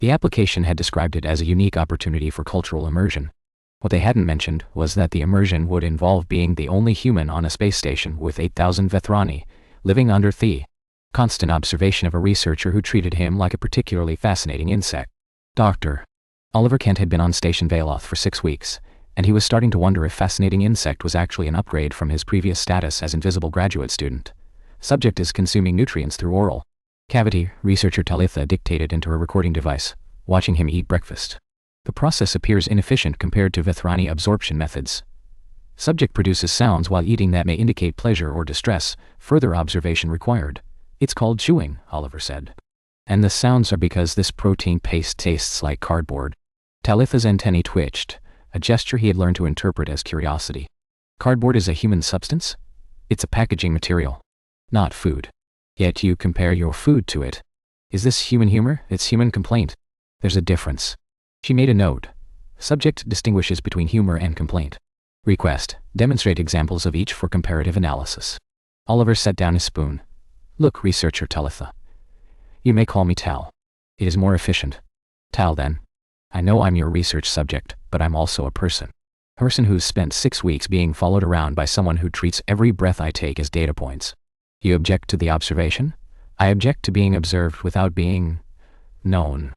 The application had described it as a unique opportunity for cultural immersion. What they hadn't mentioned was that the immersion would involve being the only human on a space station with 8,000 Veth'rani, living under the constant observation of a researcher who treated him like a particularly fascinating insect. Dr. Oliver Kent had been on Station Valoth for 6 weeks, and he was starting to wonder if fascinating insect was actually an upgrade from his previous status as invisible graduate student. Subject is consuming nutrients through oral cavity, researcher Tal'itha dictated into her recording device, watching him eat breakfast. The process appears inefficient compared to Veth'rani absorption methods. Subject produces sounds while eating that may indicate pleasure or distress, further observation required. It's called chewing, Oliver said. And the sounds are because this protein paste tastes like cardboard. Tal'itha's antennae twitched, a gesture he had learned to interpret as curiosity. Cardboard is a human substance? It's a packaging material, not food. Yet you compare your food to it. Is this human humor? It's human complaint. There's a difference. She made a note. Subject distinguishes between humor and complaint. Request: demonstrate examples of each for comparative analysis. Oliver set down his spoon. Look, researcher Tal'itha. You may call me Tal. It is more efficient. Tal, then. I know I'm your research subject, but I'm also a person. A person who's spent 6 weeks being followed around by someone who treats every breath I take as data points. You object to the observation? I object to being observed without being known.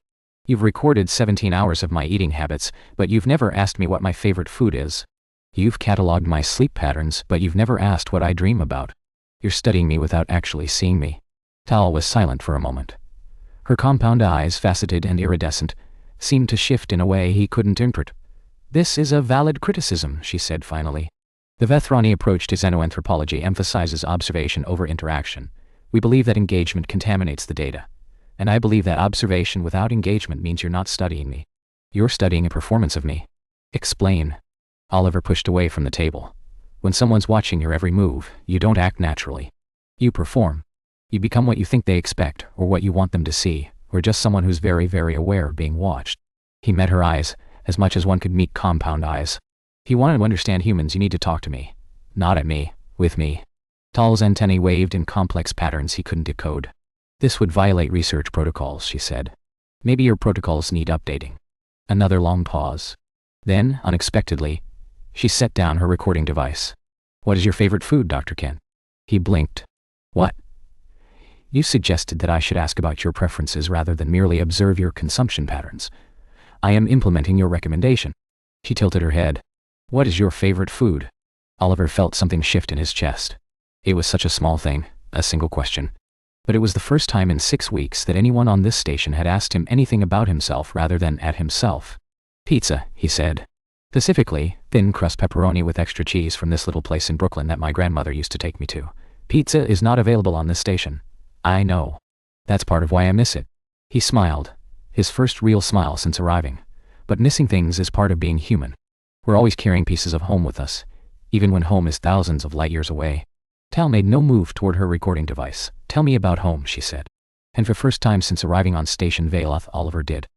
You've recorded 17 hours of my eating habits, but you've never asked me what my favorite food is. You've cataloged my sleep patterns, but you've never asked what I dream about. You're studying me without actually seeing me. Tal was silent for a moment. Her compound eyes, faceted and iridescent, seemed to shift in a way he couldn't interpret. This is a valid criticism, she said finally. The Veth'rani approach to xenoanthropology emphasizes observation over interaction. We believe that engagement contaminates the data. And I believe that observation without engagement means you're not studying me. You're studying a performance of me. Explain. Oliver pushed away from the table. When someone's watching your every move, you don't act naturally. You perform. You become what you think they expect, or what you want them to see, or just someone who's very, very aware of being watched. He met her eyes, as much as one could meet compound eyes. He wanted to understand humans. You need to talk to me. Not at me, with me. Tal's antennae waved in complex patterns he couldn't decode. This would violate research protocols, she said. Maybe your protocols need updating. Another long pause. Then, unexpectedly, she set down her recording device. What is your favorite food, Dr. Kent? He blinked. What? You suggested that I should ask about your preferences rather than merely observe your consumption patterns. I am implementing your recommendation. She tilted her head. What is your favorite food? Oliver felt something shift in his chest. It was such a small thing, a single question. But it was the first time in 6 weeks that anyone on this station had asked him anything about himself rather than at himself. Pizza, he said. Specifically, thin crust pepperoni with extra cheese from this little place in Brooklyn that my grandmother used to take me to. Pizza is not available on this station. I know. That's part of why I miss it. He smiled, his first real smile since arriving. But missing things is part of being human. We're always carrying pieces of home with us, even when home is thousands of light years away. Tal made no move toward her recording device. Tell me about home, she said. And for the first time since arriving on Station Valoth, Oliver did.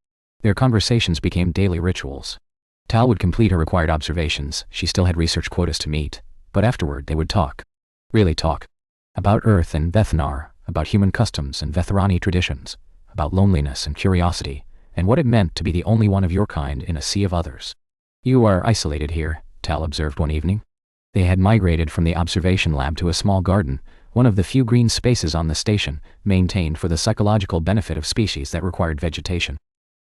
Their conversations became daily rituals. Tal would complete her required observations. She still had research quotas to meet. But afterward they would talk. Really talk. About Earth and Veth'nar, about human customs and Veth'rani traditions, about loneliness and curiosity, and what it meant to be the only one of your kind in a sea of others. You are isolated here, Tal observed one evening. They had migrated from the observation lab to a small garden, one of the few green spaces on the station, maintained for the psychological benefit of species that required vegetation.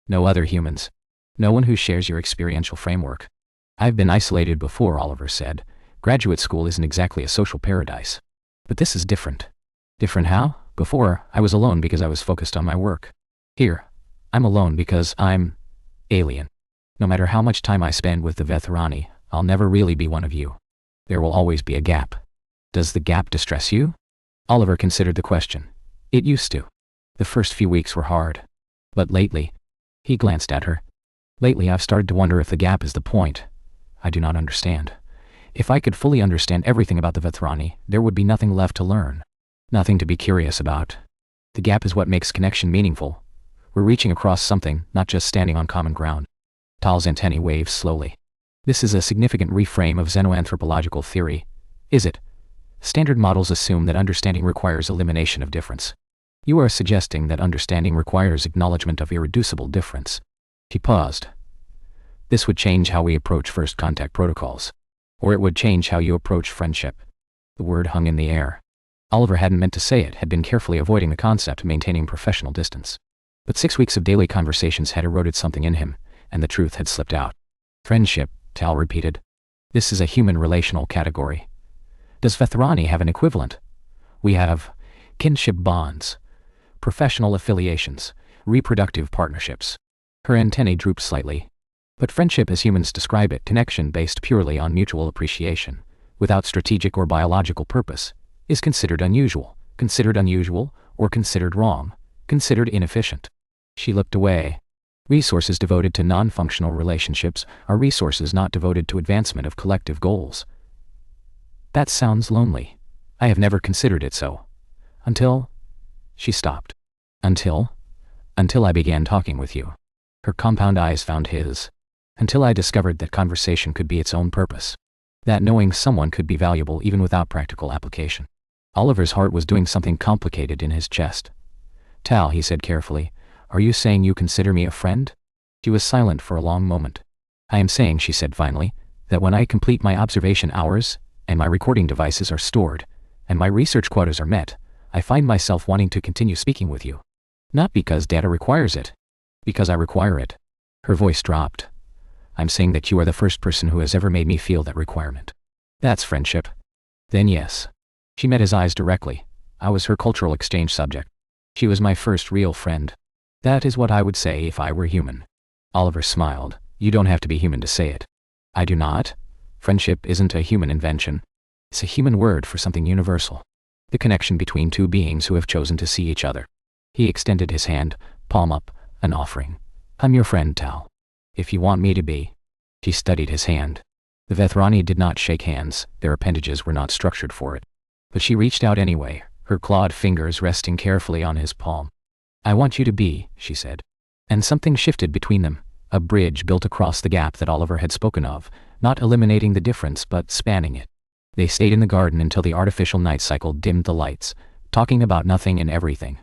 No other humans. No one who shares your experiential framework. I've been isolated before, Oliver said. Graduate school isn't exactly a social paradise. But this is different. Different how? Before, I was alone because I was focused on my work. Here, I'm alone because I'm alien. No matter how much time I spend with the Veth'rani, I'll never really be one of you. There will always be a gap. Does the gap distress you? Oliver considered the question. It used to. The first few weeks were hard. But lately, he glanced at her. Lately I've started to wonder if the gap is the point. I do not understand. If I could fully understand everything about the Veth'rani, there would be nothing left to learn. Nothing to be curious about. The gap is what makes connection meaningful. We're reaching across something, not just standing on common ground. Tal's antennae waved slowly. This is a significant reframe of xenoanthropological theory. Is it? Standard models assume that understanding requires elimination of difference. You are suggesting that understanding requires acknowledgement of irreducible difference. She paused. This would change how we approach first contact protocols. Or it would change how you approach friendship. The word hung in the air. Oliver hadn't meant to say it, had been carefully avoiding the concept, maintaining professional distance. But 6 weeks of daily conversations had eroded something in him, and the truth had slipped out. Friendship, Tal repeated. This is a human relational category. Does Veth'rani have an equivalent? We have kinship bonds, professional affiliations, reproductive partnerships. Her antennae drooped slightly. But friendship as humans describe it, connection based purely on mutual appreciation, without strategic or biological purpose, is considered unusual, or considered wrong, considered inefficient. She looked away. Resources devoted to non-functional relationships are resources not devoted to advancement of collective goals. That sounds lonely. I have never considered it so. Until... She stopped. Until I began talking with you. Her compound eyes found his. Until I discovered that conversation could be its own purpose. That knowing someone could be valuable even without practical application. Oliver's heart was doing something complicated in his chest. Tal, he said carefully, are you saying you consider me a friend? She was silent for a long moment. I am saying, she said finally, that when I complete my observation hours, and my recording devices are stored, and my research quotas are met, I find myself wanting to continue speaking with you. Not because data requires it. Because I require it. Her voice dropped. I'm saying that you are the first person who has ever made me feel that requirement. That's friendship. Then yes. She met his eyes directly. I was her cultural exchange subject. She was my first real friend. That is what I would say if I were human. Oliver smiled. You don't have to be human to say it. I do not. Friendship isn't a human invention. It's a human word for something universal. The connection between two beings who have chosen to see each other. He extended his hand, palm up, an offering. I'm your friend, Tal. If you want me to be. She studied his hand. The Veth'rani did not shake hands, their appendages were not structured for it. But she reached out anyway, her clawed fingers resting carefully on his palm. I want you to be, she said. And something shifted between them, a bridge built across the gap that Oliver had spoken of, not eliminating the difference but spanning it. They stayed in the garden until the artificial night cycle dimmed the lights, talking about nothing and everything.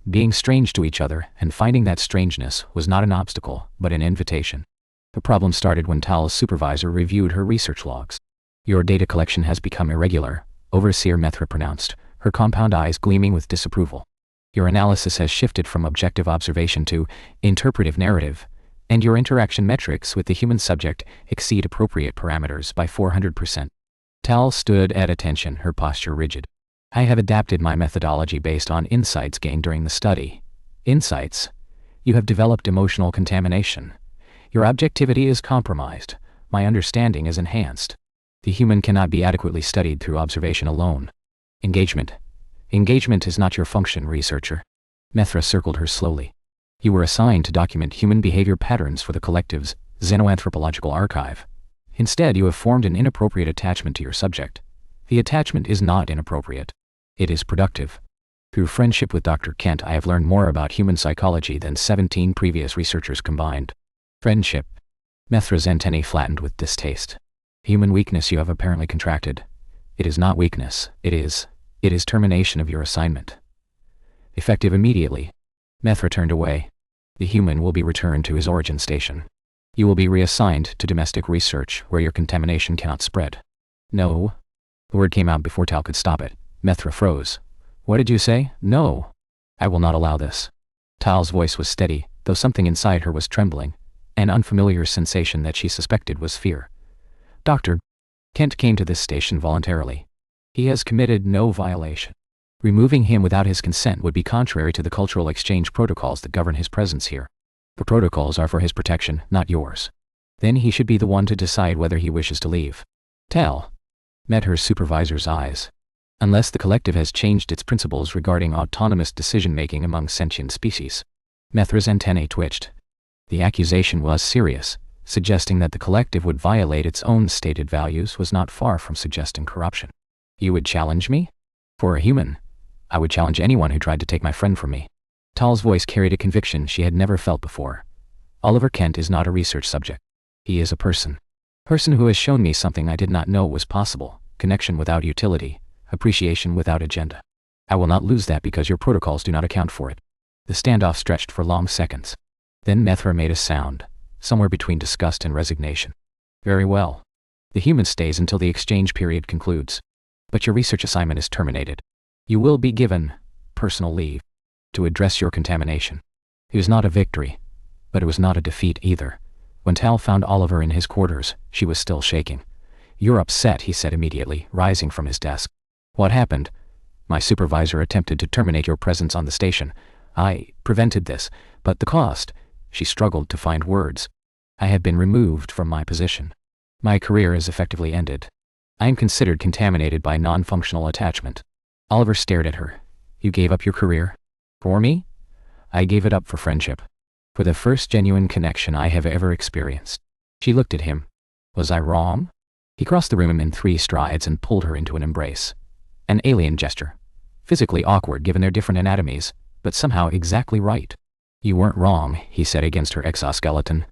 Being strange to each other, and finding that strangeness was not an obstacle, but an invitation. The problem started when Tal's supervisor reviewed her research logs. Your data collection has become irregular, Overseer Veth'rani pronounced, her compound eyes gleaming with disapproval. Your analysis has shifted from objective observation to interpretive narrative, and your interaction metrics with the human subject exceed appropriate parameters by 400%. Tal stood at attention, her posture rigid. I have adapted my methodology based on insights gained during the study. Insights? You have developed emotional contamination. Your objectivity is compromised. My understanding is enhanced. The human cannot be adequately studied through observation alone. Engagement. Engagement is not your function, researcher. Veth'rani circled her slowly. You were assigned to document human behavior patterns for the collective's xenoanthropological archive. Instead, you have formed an inappropriate attachment to your subject. The attachment is not inappropriate. It is productive. Through friendship with Dr. Kent, I have learned more about human psychology than 17 previous researchers combined. Friendship. Veth'rani's antennae flattened with distaste. Human weakness you have apparently contracted. It is not weakness, it is termination of your assignment. Effective immediately. Veth'rani turned away. The human will be returned to his origin station. You will be reassigned to domestic research where your contamination cannot spread. No. The word came out before Tal could stop it. Veth'rani froze. What did you say? No. I will not allow this. Tal's voice was steady, though something inside her was trembling. An unfamiliar sensation that she suspected was fear. Dr. Kent came to this station voluntarily. He has committed no violation. Removing him without his consent would be contrary to the cultural exchange protocols that govern his presence here. The protocols are for his protection, not yours. Then he should be the one to decide whether he wishes to leave. Tal met her supervisor's eyes. Unless the collective has changed its principles regarding autonomous decision-making among sentient species. Veth'rani's antennae twitched. The accusation was serious. Suggesting that the collective would violate its own stated values was not far from suggesting corruption. You would challenge me? For a human, I would challenge anyone who tried to take my friend from me. Tal's voice carried a conviction she had never felt before. Oliver Kent is not a research subject. He is a person. Person who has shown me something I did not know was possible. Connection without utility. Appreciation without agenda. I will not lose that because your protocols do not account for it. The standoff stretched for long seconds. Then Veth'rani made a sound, somewhere between disgust and resignation. Very well. The human stays until the exchange period concludes. But your research assignment is terminated. You will be given personal leave to address your contamination. It was not a victory, but it was not a defeat either. When Tal found Oliver in his quarters, she was still shaking. You're upset, he said immediately, rising from his desk. What happened? My supervisor attempted to terminate your presence on the station. I prevented this, but the cost. She struggled to find words. I have been removed from my position. My career is effectively ended. I am considered contaminated by non-functional attachment. Oliver stared at her. You gave up your career? For me? I gave it up for friendship. For the first genuine connection I have ever experienced. She looked at him. Was I wrong? He crossed the room in 3 strides and pulled her into an embrace. An alien gesture. Physically awkward given their different anatomies, but somehow exactly right. You weren't wrong, he said against her exoskeleton.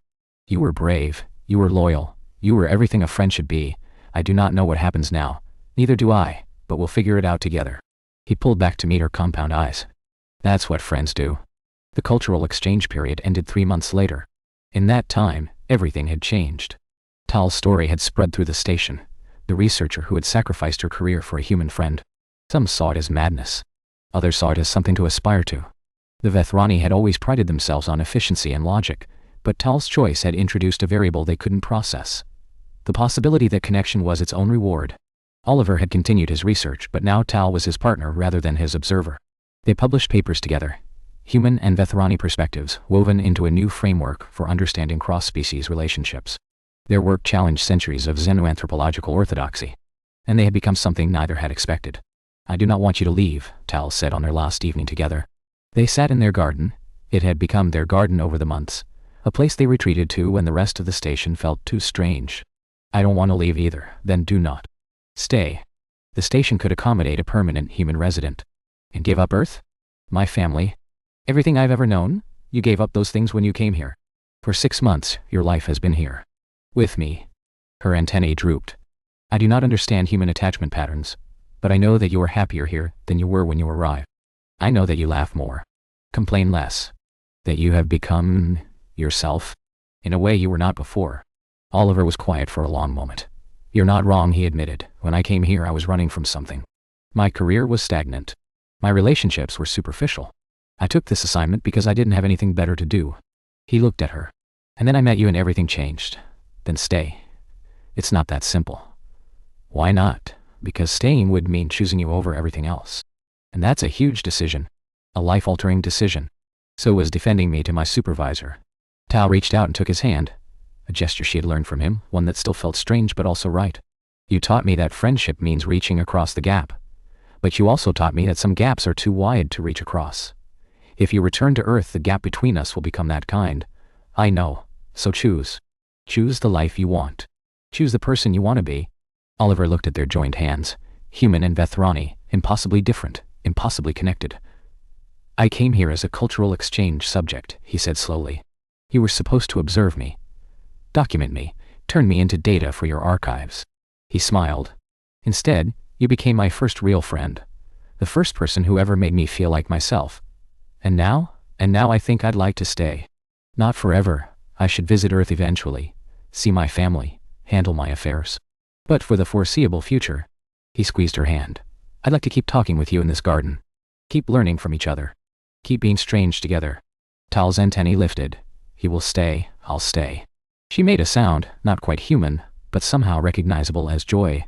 You were brave. You were loyal. You were everything a friend should be. I do not know what happens now. Neither do I, but we'll figure it out together. He pulled back to meet her compound eyes. That's what friends do. The cultural exchange period ended 3 months later. In that time, everything had changed. Tal's story had spread through the station, the researcher who had sacrificed her career for a human friend. Some saw it as madness. Others saw it as something to aspire to. The Veth'rani had always prided themselves on efficiency and logic, but Tal's choice had introduced a variable they couldn't process. The possibility that connection was its own reward. Oliver had continued his research, but now Tal was his partner rather than his observer. They published papers together, human and Veth'rani perspectives woven into a new framework for understanding cross-species relationships. Their work challenged centuries of xenoanthropological orthodoxy, and they had become something neither had expected. I do not want you to leave, Tal said on their last evening together. They sat in their garden. It had become their garden over the months, a place they retreated to when the rest of the station felt too strange. I don't want to leave either, then do not. Stay. The station could accommodate a permanent human resident. And give up Earth? My family? Everything I've ever known? You gave up those things when you came here. For 6 months, your life has been here. With me. Her antennae drooped. I do not understand human attachment patterns, but I know that you are happier here than you were when you arrived. I know that you laugh more, complain less, that you have become yourself in a way you were not before. Oliver was quiet for a long moment. You're not wrong, he admitted. When I came here, I was running from something. My career was stagnant. My relationships were superficial. I took this assignment because I didn't have anything better to do. He looked at her. And then I met you and everything changed. Then stay. It's not that simple. Why not? Because staying would mean choosing you over everything else. And that's a huge decision. A life-altering decision. So was defending me to my supervisor. Tal reached out and took his hand. A gesture she had learned from him, one that still felt strange but also right. You taught me that friendship means reaching across the gap. But you also taught me that some gaps are too wide to reach across. If you return to Earth, the gap between us will become that kind. I know. So choose. Choose the life you want. Choose the person you want to be. Oliver looked at their joined hands. Human and Veth'rani, impossibly different, impossibly connected. I came here as a cultural exchange subject, he said slowly. You were supposed to observe me. Document me, turn me into data for your archives. He smiled. Instead, you became my first real friend. The first person who ever made me feel like myself. And now I think I'd like to stay. Not forever. I should visit Earth eventually. See my family. Handle my affairs. But for the foreseeable future. He squeezed her hand. I'd like to keep talking with you in this garden. Keep learning from each other. Keep being strange together. Tal's antennae lifted. He will stay. I'll stay. She made a sound, not quite human, but somehow recognizable as joy.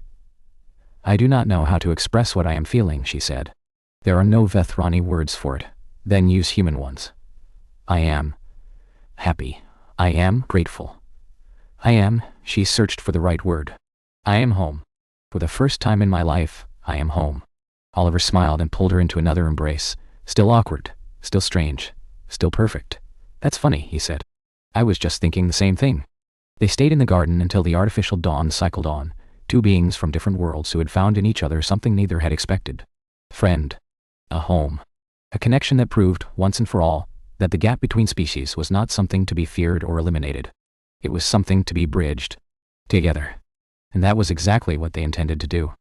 I do not know how to express what I am feeling, she said. There are no Veth'rani words for it. Then use human ones. I am happy. I am grateful. I am, she searched for the right word. I am home. For the first time in my life, I am home. Oliver smiled and pulled her into another embrace. Still awkward, still strange, still perfect. That's funny, he said. I was just thinking the same thing. They stayed in the garden until the artificial dawn cycled on, 2 beings from different worlds who had found in each other something neither had expected. Friend. A home. A connection that proved, once and for all, that the gap between species was not something to be feared or eliminated. It was something to be bridged. Together. And that was exactly what they intended to do.